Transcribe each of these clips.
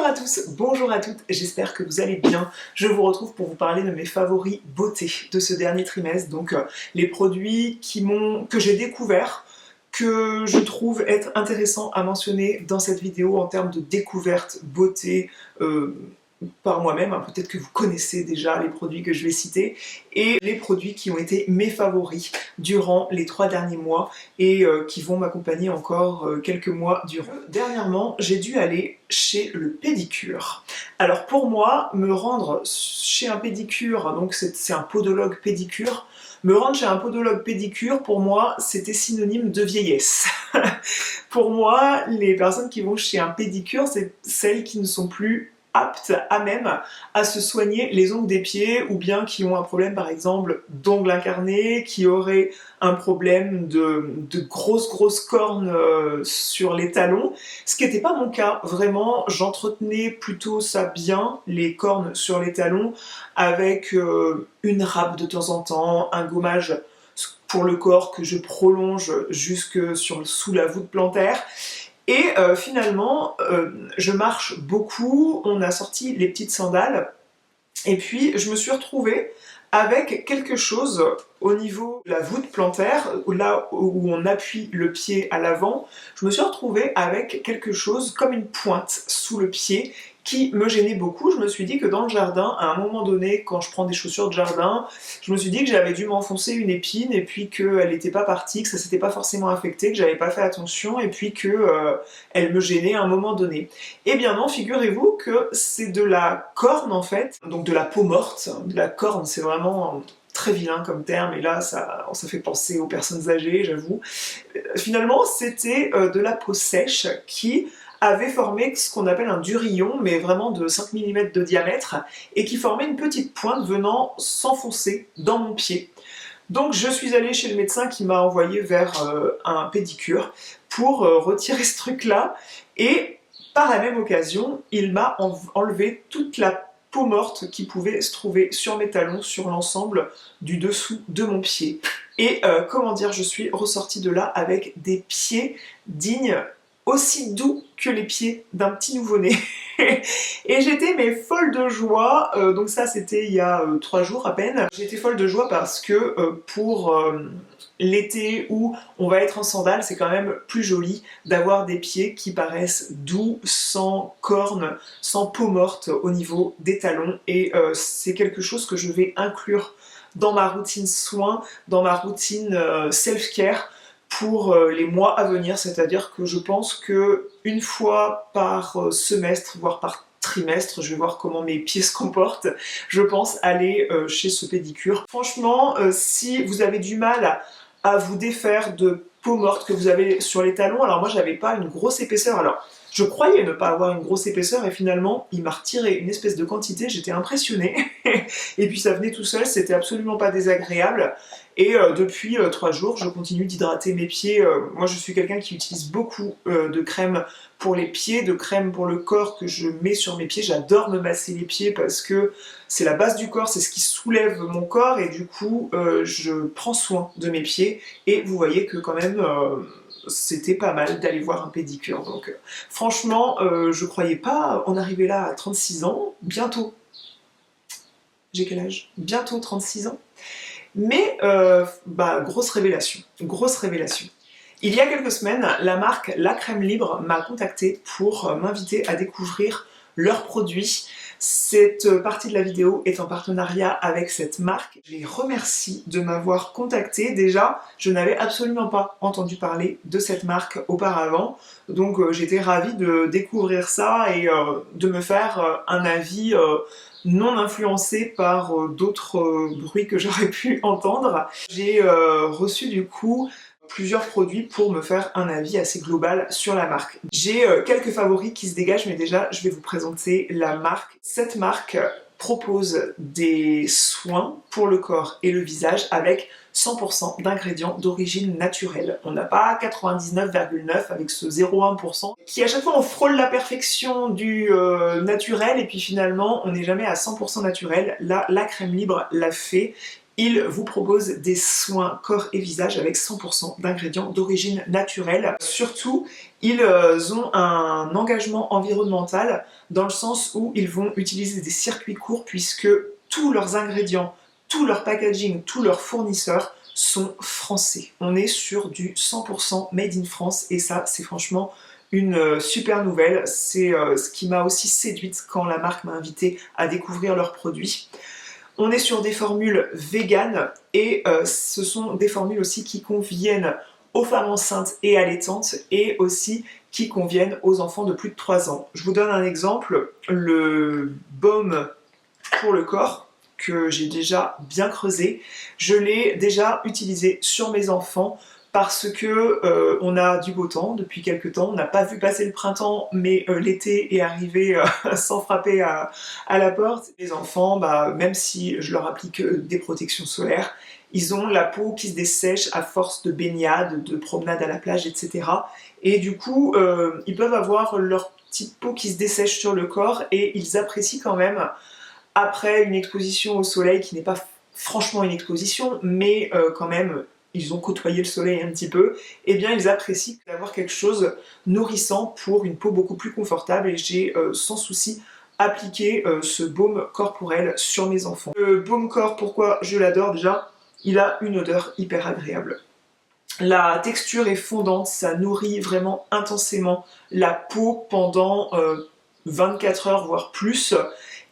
Bonjour à tous, bonjour à toutes, j'espère que vous allez bien. Je vous retrouve pour vous parler de mes favoris beauté de ce dernier trimestre, donc les produits que j'ai découverts, que je trouve être intéressants à mentionner dans cette vidéo en termes de découverte beauté par moi-même. Peut-être que vous connaissez déjà les produits que je vais citer, et les produits qui ont été mes favoris durant les 3 derniers mois et qui vont m'accompagner encore quelques mois durant. Dernièrement, j'ai dû aller chez le pédicure. Alors pour moi, me rendre chez un pédicure, donc c'est un podologue pédicure, me rendre chez un podologue pédicure, pour moi, c'était synonyme de vieillesse. Pour moi, les personnes qui vont chez un pédicure, c'est celles qui ne sont plus aptes à même à se soigner les ongles des pieds, ou bien qui ont un problème par exemple d'ongles incarnés, qui auraient un problème de grosses cornes sur les talons, ce qui n'était pas mon cas. Vraiment, j'entretenais plutôt ça bien, les cornes sur les talons, avec une râpe de temps en temps, un gommage pour le corps que je prolonge jusque sous la voûte plantaire. Et finalement, je marche beaucoup, on a sorti les petites sandales, et puis je me suis retrouvée avec quelque chose au niveau de la voûte plantaire, là où on appuie le pied à l'avant. Je me suis retrouvée avec quelque chose comme une pointe sous le pied qui me gênait beaucoup. Je me suis dit que dans le jardin, à un moment donné, quand je prends des chaussures de jardin, je me suis dit que j'avais dû m'enfoncer une épine, et puis qu'elle n'était pas partie, que ça s'était pas forcément affecté, que j'avais pas fait attention, et puis que elle me gênait à un moment donné. Eh bien non, figurez-vous que c'est de la corne en fait, donc de la peau morte. De la corne, c'est vraiment très vilain comme terme, et là ça fait penser aux personnes âgées, j'avoue. Finalement, c'était de la peau sèche qui avait formé ce qu'on appelle un durillon, mais vraiment de 5 mm de diamètre, et qui formait une petite pointe venant s'enfoncer dans mon pied. Donc je suis allée chez le médecin qui m'a envoyé vers un pédicure pour retirer ce truc-là, et par la même occasion, il m'a enlevé toute la peau morte qui pouvait se trouver sur mes talons, sur l'ensemble du dessous de mon pied. Et comment dire, je suis ressortie de là avec des pieds dignes, aussi doux que les pieds d'un petit nouveau-né. Et j'étais mais folle de joie, donc ça c'était il y a 3 jours à peine. J'étais folle de joie parce que pour l'été où on va être en sandales, c'est quand même plus joli d'avoir des pieds qui paraissent doux, sans cornes, sans peau morte au niveau des talons, et c'est quelque chose que je vais inclure dans ma routine soins, dans ma routine self-care, pour les mois à venir. C'est-à-dire que je pense que une fois par semestre, voire par trimestre, je vais voir comment mes pieds se comportent, je pense aller chez ce pédicure. Franchement, si vous avez du mal à vous défaire de peau morte que vous avez sur les talons, alors moi j'avais pas une grosse épaisseur, alors je croyais ne pas avoir une grosse épaisseur, et finalement il m'a retiré une espèce de quantité, j'étais impressionnée, et puis ça venait tout seul, c'était absolument pas désagréable. Et depuis 3 jours, je continue d'hydrater mes pieds. Moi, je suis quelqu'un qui utilise beaucoup de crème pour les pieds, de crème pour le corps que je mets sur mes pieds. J'adore me masser les pieds parce que c'est la base du corps, c'est ce qui soulève mon corps, et du coup, je prends soin de mes pieds. Et vous voyez que quand même, c'était pas mal d'aller voir un pédicure. Donc franchement, je croyais pas en arriver là à 36 ans, bientôt. J'ai quel âge? Bientôt 36 ans. Mais, grosse révélation, grosse révélation. Il y a quelques semaines, la marque La Crème Libre m'a contactée pour m'inviter à découvrir leurs produits. Cette partie de la vidéo est en partenariat avec cette marque. Je les remercie de m'avoir contactée. Déjà, je n'avais absolument pas entendu parler de cette marque auparavant, donc j'étais ravie de découvrir ça et de me faire un avis non influencé par d'autres bruits que j'aurais pu entendre. J'ai reçu du coup plusieurs produits pour me faire un avis assez global sur la marque. J'ai quelques favoris qui se dégagent, mais déjà je vais vous présenter la marque. Cette marque propose des soins pour le corps et le visage avec 100% d'ingrédients d'origine naturelle. On n'a pas 99,9 avec ce 0,1% qui à chaque fois on frôle la perfection du naturel, et puis finalement on n'est jamais à 100% naturel. Là, la crème libre l'a fait, il vous propose des soins corps et visage avec 100% d'ingrédients d'origine naturelle. Surtout, ils ont un engagement environnemental dans le sens où ils vont utiliser des circuits courts puisque tous leurs ingrédients, tout leur packaging, tous leurs fournisseurs sont français. On est sur du 100% made in France et ça, c'est franchement une super nouvelle. C'est ce qui m'a aussi séduite quand la marque m'a invité à découvrir leurs produits. On est sur des formules véganes et ce sont des formules aussi qui conviennent aux femmes enceintes et allaitantes et aussi qui conviennent aux enfants de plus de 3 ans. Je vous donne un exemple, le baume pour le corps que j'ai déjà bien creusé, je l'ai déjà utilisé sur mes enfants parce que on a du beau temps depuis quelques temps, on n'a pas vu passer le printemps, mais l'été est arrivé sans frapper à la porte. Les enfants, même si je leur applique des protections solaires, ils ont la peau qui se dessèche à force de baignade, de promenade à la plage, etc. Et du coup, ils peuvent avoir leur petite peau qui se dessèche sur le corps et ils apprécient quand même, après une exposition au soleil qui n'est pas franchement une exposition, mais quand même ils ont côtoyé le soleil un petit peu, et bien ils apprécient d'avoir quelque chose nourrissant pour une peau beaucoup plus confortable et j'ai sans souci appliqué ce baume corporel sur mes enfants. Le baume corps, pourquoi je l'adore déjà? Il a une odeur hyper agréable. La texture est fondante, ça nourrit vraiment intensément la peau pendant 24 heures voire plus.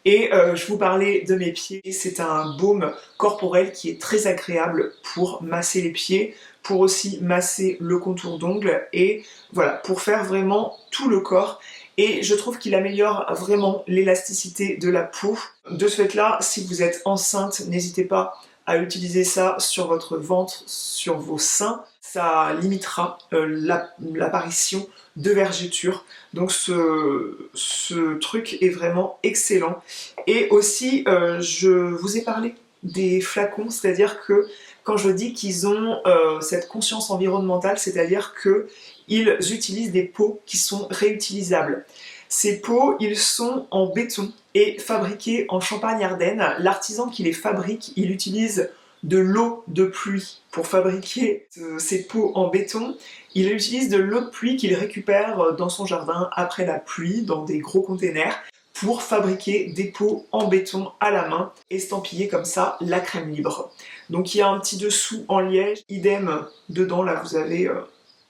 Et je vous parlais de mes pieds, c'est un baume corporel qui est très agréable pour masser les pieds, pour aussi masser le contour d'ongles et voilà, pour faire vraiment tout le corps. Et je trouve qu'il améliore vraiment l'élasticité de la peau. De ce fait-là, si vous êtes enceinte, n'hésitez pas à utiliser ça sur votre ventre, sur vos seins. Ça limitera l'apparition de vergetures. Donc ce truc est vraiment excellent. Et aussi, je vous ai parlé des flacons, c'est-à-dire que quand je dis qu'ils ont cette conscience environnementale, c'est-à-dire qu'ils utilisent des pots qui sont réutilisables. Ces pots, ils sont en béton et fabriqués en Champagne-Ardenne. L'artisan qui les fabrique, il utilise de l'eau de pluie pour fabriquer ces pots en béton. Il utilise de l'eau de pluie qu'il récupère dans son jardin après la pluie, dans des gros containers, pour fabriquer des pots en béton à la main, estampillés comme ça, la crème libre. Donc il y a un petit dessous en liège, idem dedans, là vous avez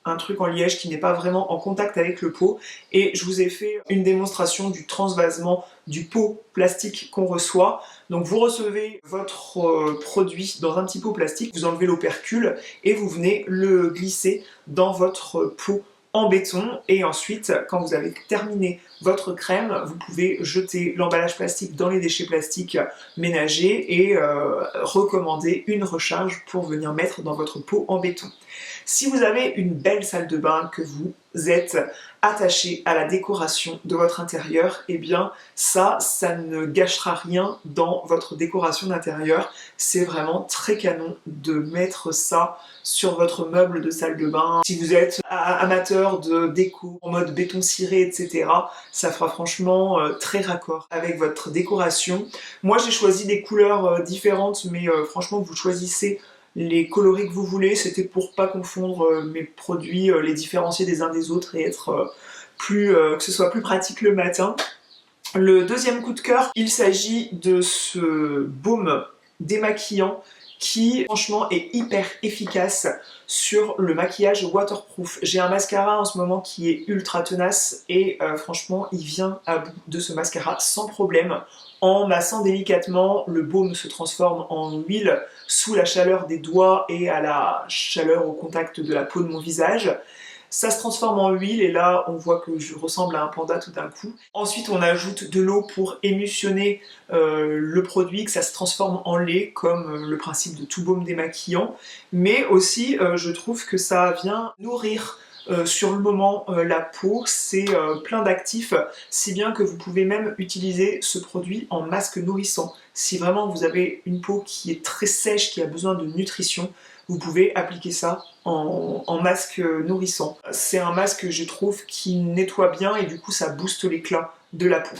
un truc en liège qui n'est pas vraiment en contact avec le pot, et je vous ai fait une démonstration du transvasement du pot plastique qu'on reçoit. Donc vous recevez votre produit dans un petit pot plastique, vous enlevez l'opercule et vous venez le glisser dans votre pot en béton, et ensuite quand vous avez terminé votre crème, vous pouvez jeter l'emballage plastique dans les déchets plastiques ménagers et recommander une recharge pour venir mettre dans votre pot en béton. Si vous avez une belle salle de bain, que vous êtes attaché à la décoration de votre intérieur, eh bien ça ne gâchera rien dans votre décoration d'intérieur. C'est vraiment très canon de mettre ça sur votre meuble de salle de bain. Si vous êtes amateur de déco en mode béton ciré, etc., ça fera franchement très raccord avec votre décoration. Moi j'ai choisi des couleurs différentes, mais franchement vous choisissez les coloris que vous voulez. C'était pour pas confondre mes produits, les différencier des uns des autres et être que ce soit plus pratique le matin. Le deuxième coup de cœur, il s'agit de ce baume démaquillant qui franchement est hyper efficace sur le maquillage waterproof. J'ai un mascara en ce moment qui est ultra tenace et franchement il vient à bout de ce mascara sans problème. En massant délicatement, le baume se transforme en huile sous la chaleur des doigts et à la chaleur au contact de la peau de mon visage. Ça se transforme en huile et là on voit que je ressemble à un panda tout d'un coup. Ensuite on ajoute de l'eau pour émulsionner le produit, que ça se transforme en lait comme le principe de tout baume démaquillant. Mais aussi je trouve que ça vient nourrir sur le moment la peau, c'est plein d'actifs, si bien que vous pouvez même utiliser ce produit en masque nourrissant. Si vraiment vous avez une peau qui est très sèche, qui a besoin de nutrition, vous pouvez appliquer ça en masque nourrissant. C'est un masque, je trouve, qui nettoie bien et du coup ça booste l'éclat de la peau.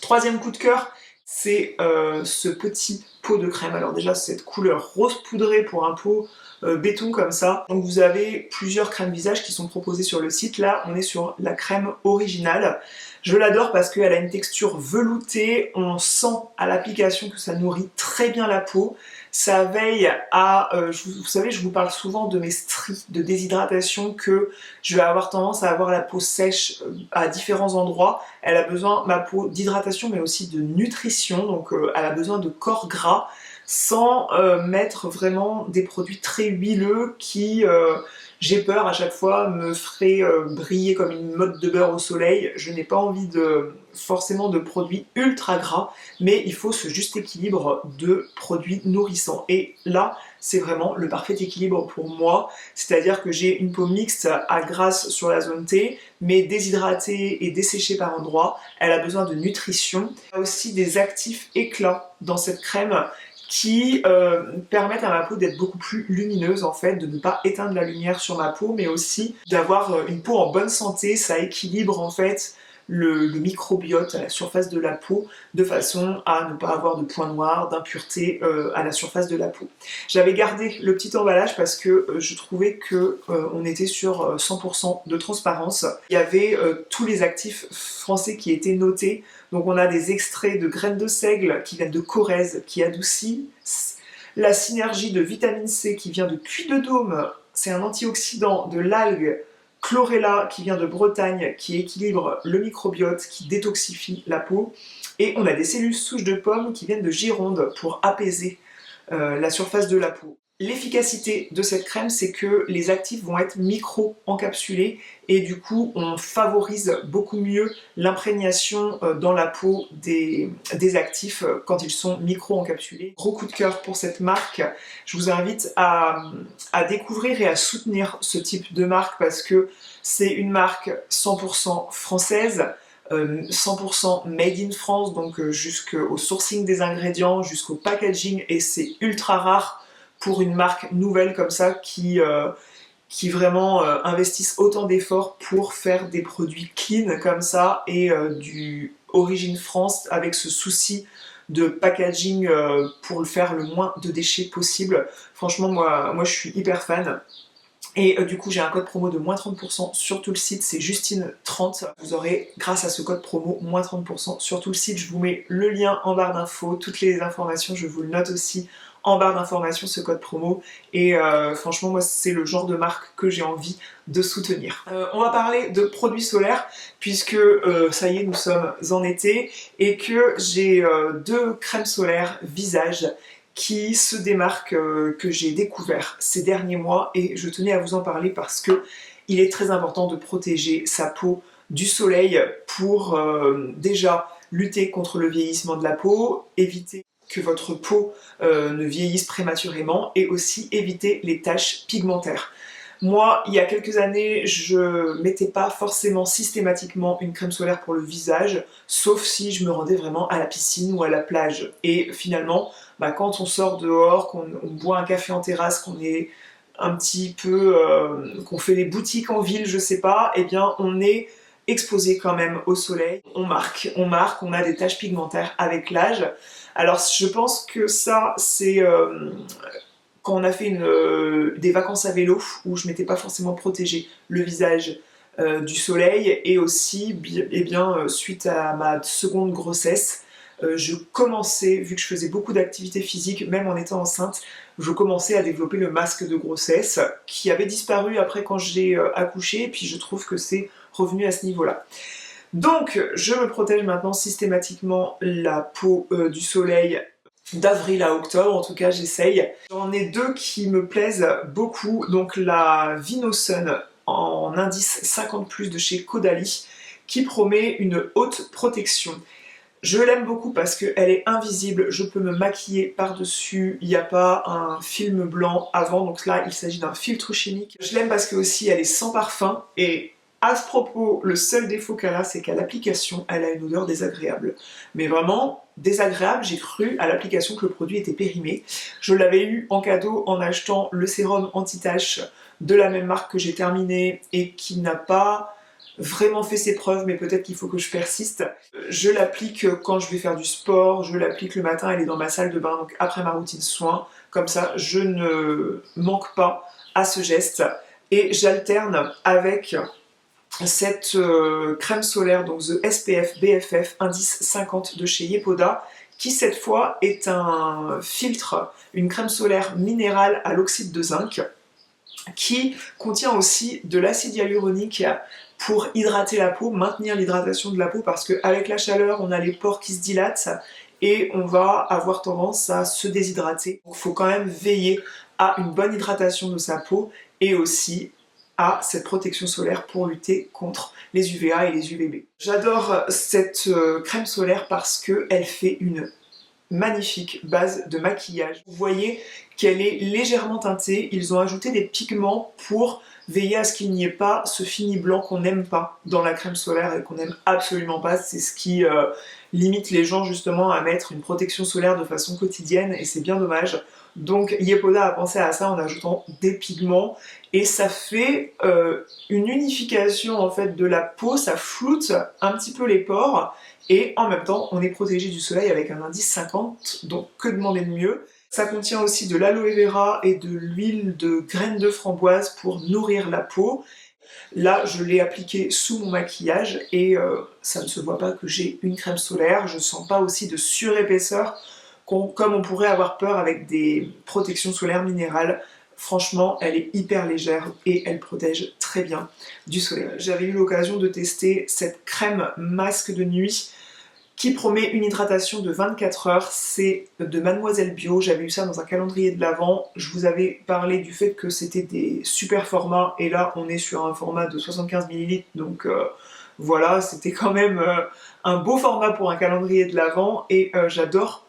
Troisième coup de cœur, c'est ce petit pot de crème. Alors déjà cette couleur rose poudré pour un pot béton comme ça. Donc vous avez plusieurs crèmes visage qui sont proposées sur le site. Là on est sur la crème originale. Je l'adore parce qu'elle a une texture veloutée, on sent à l'application que ça nourrit très bien la peau. Ça veille à, vous savez, je vous parle souvent de mes stries de déshydratation, que je vais avoir tendance à avoir la peau sèche à différents endroits. Elle a besoin, ma peau, d'hydratation mais aussi de nutrition, donc elle a besoin de corps gras sans mettre vraiment des produits très huileux qui, j'ai peur à chaque fois, me feraient briller comme une motte de beurre au soleil. Je n'ai pas envie forcément de produits ultra gras, mais il faut ce juste équilibre de produits nourrissants. Et là, c'est vraiment le parfait équilibre pour moi, c'est-à-dire que j'ai une peau mixte à grasse sur la zone T, mais déshydratée et desséchée par endroits. Elle a besoin de nutrition. Il y a aussi des actifs éclats dans cette crème qui permettent à ma peau d'être beaucoup plus lumineuse en fait, de ne pas éteindre la lumière sur ma peau, mais aussi d'avoir une peau en bonne santé. Ça équilibre en fait le microbiote à la surface de la peau, de façon à ne pas avoir de points noirs, d'impuretés à la surface de la peau. J'avais gardé le petit emballage parce que je trouvais que on était sur 100% de transparence. Il y avait tous les actifs français qui étaient notés. Donc on a des extraits de graines de seigle qui viennent de Corrèze, qui adoucit. La synergie de vitamine C qui vient de cuit de dôme, c'est un antioxydant de l'algue chlorella qui vient de Bretagne, qui équilibre le microbiote, qui détoxifie la peau. Et on a des cellules souches de pommes qui viennent de Gironde pour apaiser la surface de la peau. L'efficacité de cette crème, c'est que les actifs vont être micro-encapsulés et du coup, on favorise beaucoup mieux l'imprégnation dans la peau des actifs quand ils sont micro-encapsulés. Gros coup de cœur pour cette marque. Je vous invite à découvrir et à soutenir ce type de marque parce que c'est une marque 100% française, 100% made in France, donc jusqu'au sourcing des ingrédients, jusqu'au packaging, et c'est ultra rare pour une marque nouvelle comme ça qui vraiment investissent autant d'efforts pour faire des produits clean comme ça et du Origine France avec ce souci de packaging pour le faire le moins de déchets possible. Franchement, moi je suis hyper fan. Et du coup j'ai un code promo de moins 30% sur tout le site, c'est Justine30. Vous aurez, grâce à ce code promo, moins 30% sur tout le site. Je vous mets le lien en barre d'infos, toutes les informations, je vous le note aussi en barre d'informations, ce code promo. Et franchement, moi c'est le genre de marque que j'ai envie de soutenir. On va parler de produits solaires, puisque ça y est, nous sommes en été, et que j'ai deux crèmes solaires visage qui se démarque, que j'ai découvert ces derniers mois, et je tenais à vous en parler parce que il est très important de protéger sa peau du soleil pour déjà lutter contre le vieillissement de la peau, éviter que votre peau ne vieillisse prématurément et aussi éviter les taches pigmentaires. Moi, il y a quelques années, je mettais pas forcément systématiquement une crème solaire pour le visage, sauf si je me rendais vraiment à la piscine ou à la plage. Et finalement, quand on sort dehors, qu'on boit un café en terrasse, qu'on est un petit peu, qu'on fait des boutiques en ville, je sais pas, eh bien on est exposé quand même au soleil. On marque, on a des taches pigmentaires avec l'âge. Alors je pense que ça, c'est quand on a fait des vacances à vélo où je m'étais pas forcément protégé le visage du soleil, et aussi suite à ma seconde grossesse, je commençais, vu que je faisais beaucoup d'activités physiques, même en étant enceinte, je commençais à développer le masque de grossesse qui avait disparu après quand j'ai accouché, et puis je trouve que c'est revenu à ce niveau-là. Donc je me protège maintenant systématiquement la peau du soleil d'avril à octobre, en tout cas j'essaye. J'en ai deux qui me plaisent beaucoup, donc la Vinosun en indice 50+, de chez Caudalie, qui promet une haute protection. Je l'aime beaucoup parce qu'elle est invisible, je peux me maquiller par-dessus, il n'y a pas un film blanc avant, donc là il s'agit d'un filtre chimique. Je l'aime parce que aussi elle est sans parfum, et à ce propos, le seul défaut qu'elle a, c'est qu'à l'application, elle a une odeur désagréable. Mais vraiment désagréable, j'ai cru à l'application que le produit était périmé. Je l'avais eu en cadeau en achetant le sérum anti-tache de la même marque que j'ai terminé et qui n'a pas vraiment fait ses preuves, mais peut-être qu'il faut que je persiste. Je l'applique quand je vais faire du sport, je l'applique le matin, elle est dans ma salle de bain, donc après ma routine soin. Comme ça, je ne manque pas à ce geste. Et j'alterne avec cette crème solaire, donc The SPF BFF Indice 50 de chez Yepoda, qui cette fois est un filtre, une crème solaire minérale à l'oxyde de zinc, qui contient aussi de l'acide hyaluronique pour hydrater la peau, maintenir l'hydratation de la peau, parce qu'avec la chaleur, on a les pores qui se dilatent et on va avoir tendance à se déshydrater. Donc il faut quand même veiller à une bonne hydratation de sa peau et aussi à cette protection solaire pour lutter contre les UVA et les UVB. J'adore cette crème solaire parce qu'elle fait une magnifique base de maquillage. Vous voyez qu'elle est légèrement teintée, ils ont ajouté des pigments pour veiller à ce qu'il n'y ait pas ce fini blanc qu'on n'aime pas dans la crème solaire et qu'on n'aime absolument pas. C'est ce qui limite les gens justement à mettre une protection solaire de façon quotidienne et c'est bien dommage. Donc Yepoda a pensé à ça en ajoutant des pigments et ça fait une unification en fait de la peau, ça floute un petit peu les pores et en même temps on est protégé du soleil avec un indice 50, donc que demander de mieux. Ça contient aussi de l'aloe vera et de l'huile de graines de framboise pour nourrir la peau. Là, je l'ai appliqué sous mon maquillage et ça ne se voit pas que j'ai une crème solaire. Je ne sens pas aussi de surépaisseur comme on pourrait avoir peur avec des protections solaires minérales. Franchement, elle est hyper légère et elle protège très bien du soleil. J'avais eu l'occasion de tester cette crème masque de nuit qui promet une hydratation de 24 heures, c'est de Mademoiselle Bio, j'avais eu ça dans un calendrier de l'Avent, je vous avais parlé du fait que c'était des super formats, et là on est sur un format de 75 ml, donc voilà, c'était quand même un beau format pour un calendrier de l'Avent, et j'adore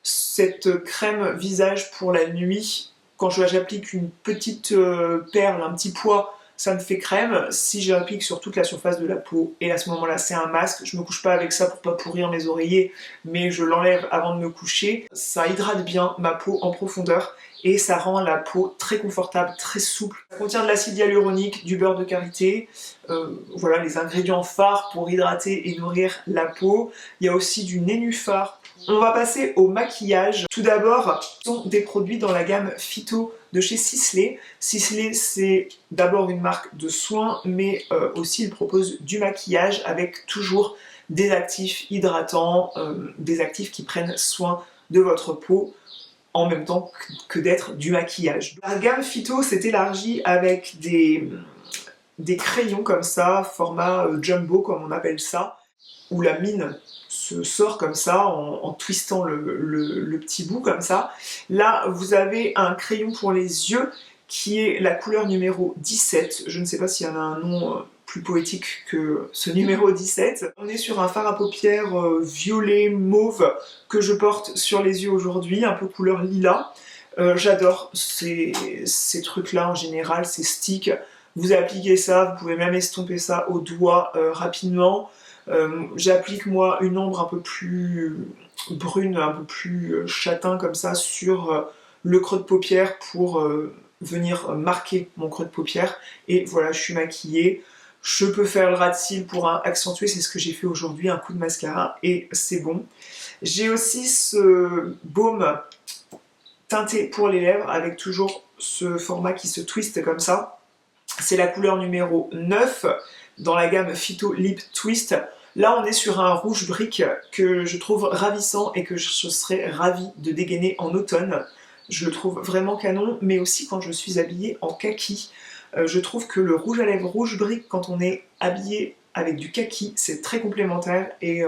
cette crème visage pour la nuit. Quand j'applique une petite perle, un petit pois, ça me fait crème. Si j'applique sur toute la surface de la peau, et à ce moment-là c'est un masque, je me couche pas avec ça pour pas pourrir mes oreillers, mais je l'enlève avant de me coucher. Ça hydrate bien ma peau en profondeur et ça rend la peau très confortable, très souple. Ça contient de l'acide hyaluronique, du beurre de karité, voilà les ingrédients phares pour hydrater et nourrir la peau. Il y a aussi du nénuphar. On va passer au maquillage. Tout d'abord, ce sont des produits dans la gamme Phyto de chez Sisley. Sisley, c'est d'abord une marque de soins, mais aussi il propose du maquillage avec toujours des actifs hydratants, des actifs qui prennent soin de votre peau en même temps que d'être du maquillage. La gamme Phyto s'est élargie avec des crayons comme ça, format jumbo comme on appelle ça, où la mine se sort comme ça en twistant le petit bout comme ça. Là vous avez un crayon pour les yeux qui est la couleur numéro 17. Je ne sais pas s'il y en a un nom plus poétique que ce numéro 17. On est sur un fard à paupières violet mauve que je porte sur les yeux aujourd'hui, un peu couleur lilas. J'adore ces trucs là en général, ces sticks. Vous appliquez ça, vous pouvez même estomper ça au doigt rapidement. J'applique moi une ombre un peu plus brune, un peu plus châtain comme ça sur le creux de paupière pour venir marquer mon creux de paupière. Et voilà, je suis maquillée. Je peux faire le ras de cils pour accentuer, c'est ce que j'ai fait aujourd'hui, un coup de mascara et c'est bon. J'ai aussi ce baume teinté pour les lèvres avec toujours ce format qui se twiste comme ça. C'est la couleur numéro 9 dans la gamme Phyto Lip Twist. Là, on est sur un rouge brique que je trouve ravissant et que je serais ravie de dégainer en automne. Je le trouve vraiment canon, mais aussi quand je suis habillée en kaki. Je trouve que le rouge à lèvres rouge brique, quand on est habillé avec du kaki, c'est très complémentaire et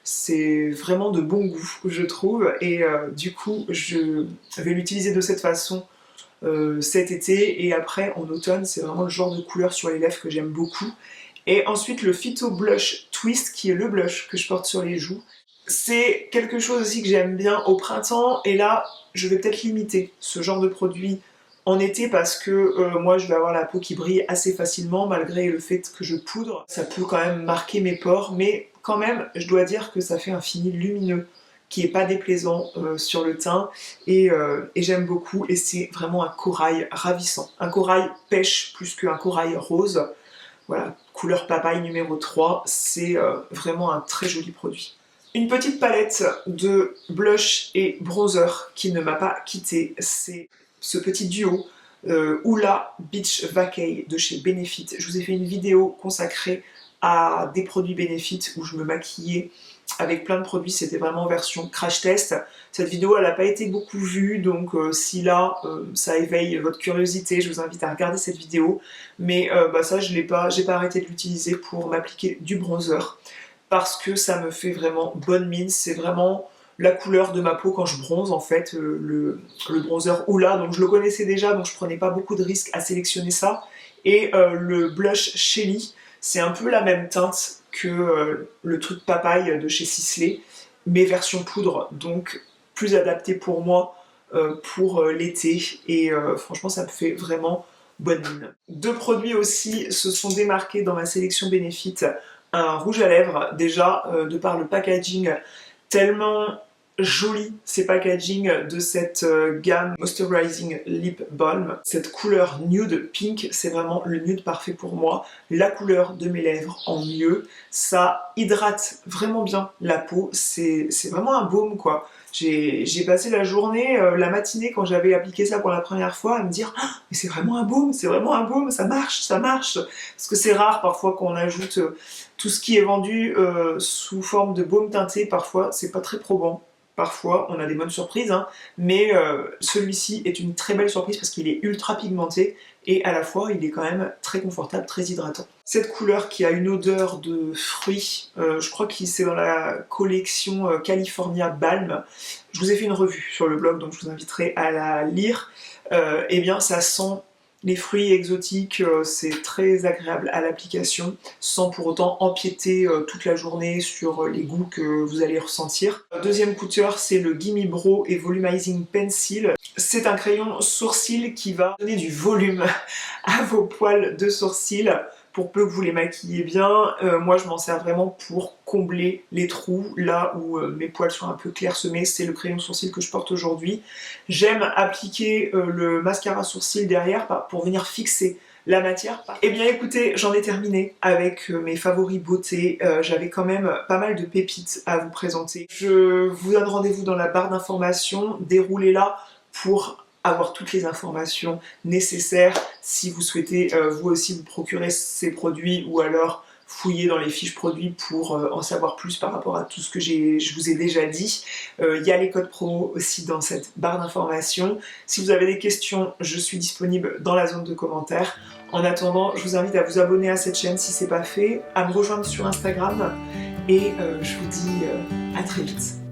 c'est vraiment de bon goût, je trouve. Et du coup, je vais l'utiliser de cette façon cet été et après en automne. C'est vraiment le genre de couleur sur les lèvres que j'aime beaucoup. Et ensuite le Phyto Blush Twist qui est le blush que je porte sur les joues. C'est quelque chose aussi que j'aime bien au printemps et là je vais peut-être limiter ce genre de produit en été parce que moi je vais avoir la peau qui brille assez facilement malgré le fait que je poudre. Ça peut quand même marquer mes pores mais quand même je dois dire que ça fait un fini lumineux qui est pas déplaisant sur le teint et j'aime beaucoup et c'est vraiment un corail ravissant. Un corail pêche plus qu'un corail rose. Voilà, couleur papaye numéro 3, c'est vraiment un très joli produit. Une petite palette de blush et bronzer qui ne m'a pas quitté, c'est ce petit duo Hoola Beach Vacay de chez Benefit. Je vous ai fait une vidéo consacrée à des produits Benefit où je me maquillais avec plein de produits, c'était vraiment version crash test. Cette vidéo elle n'a pas été beaucoup vue, donc si là ça éveille votre curiosité, je vous invite à regarder cette vidéo. Mais ça j'ai pas arrêté de l'utiliser pour m'appliquer du bronzer parce que ça me fait vraiment bonne mine, c'est vraiment la couleur de ma peau quand je bronze en fait, le bronzer Hoola, donc je le connaissais déjà, donc je prenais pas beaucoup de risques à sélectionner ça. Et le blush Shelly, c'est un peu la même teinte que le truc papaye de chez Sisley, mais version poudre, donc plus adapté pour moi pour l'été, et franchement ça me fait vraiment bonne mine. Deux produits aussi se sont démarqués dans ma sélection Benefit. Un rouge à lèvres, déjà de par le packaging tellement joli, ces packaging de cette gamme Moisturizing Lip Balm. Cette couleur nude pink, c'est vraiment le nude parfait pour moi. La couleur de mes lèvres en mieux, ça hydrate vraiment bien la peau, c'est vraiment un baume quoi. J'ai passé la journée, la matinée quand j'avais appliqué ça pour la première fois à me dire ah, mais c'est vraiment un baume, c'est vraiment un baume, ça marche, ça marche. Parce que c'est rare parfois qu'on ajoute tout ce qui est vendu sous forme de baume teinté, parfois c'est pas très probant. Parfois, on a des bonnes surprises, hein, mais celui-ci est une très belle surprise parce qu'il est ultra pigmenté et à la fois, il est quand même très confortable, très hydratant. Cette couleur qui a une odeur de fruits, je crois que c'est dans la collection California Balm. Je vous ai fait une revue sur le blog, donc je vous inviterai à la lire. Eh bien, ça sent les fruits exotiques, c'est très agréable à l'application, sans pour autant empiéter toute la journée sur les goûts que vous allez ressentir. Deuxième coup de cœur, c'est le Gimme Brow et Volumizing Pencil. C'est un crayon sourcil qui va donner du volume à vos poils de sourcils, pour peu que vous les maquillez bien. Moi je m'en sers vraiment pour combler les trous, là où mes poils sont un peu clairsemés, c'est le crayon sourcil que je porte aujourd'hui. J'aime appliquer le mascara sourcil derrière pour venir fixer la matière. Eh bien écoutez, j'en ai terminé avec mes favoris beauté. J'avais quand même pas mal de pépites à vous présenter. Je vous donne rendez-vous dans la barre d'informations, déroulez-la pour avoir toutes les informations nécessaires si vous souhaitez vous aussi vous procurer ces produits ou alors fouiller dans les fiches produits pour en savoir plus par rapport à tout ce que je vous ai déjà dit. Il y a les codes promo aussi dans cette barre d'informations. Si vous avez des questions, je suis disponible dans la zone de commentaires. En attendant, je vous invite à vous abonner à cette chaîne si ce n'est pas fait, à me rejoindre sur Instagram et je vous dis à très vite.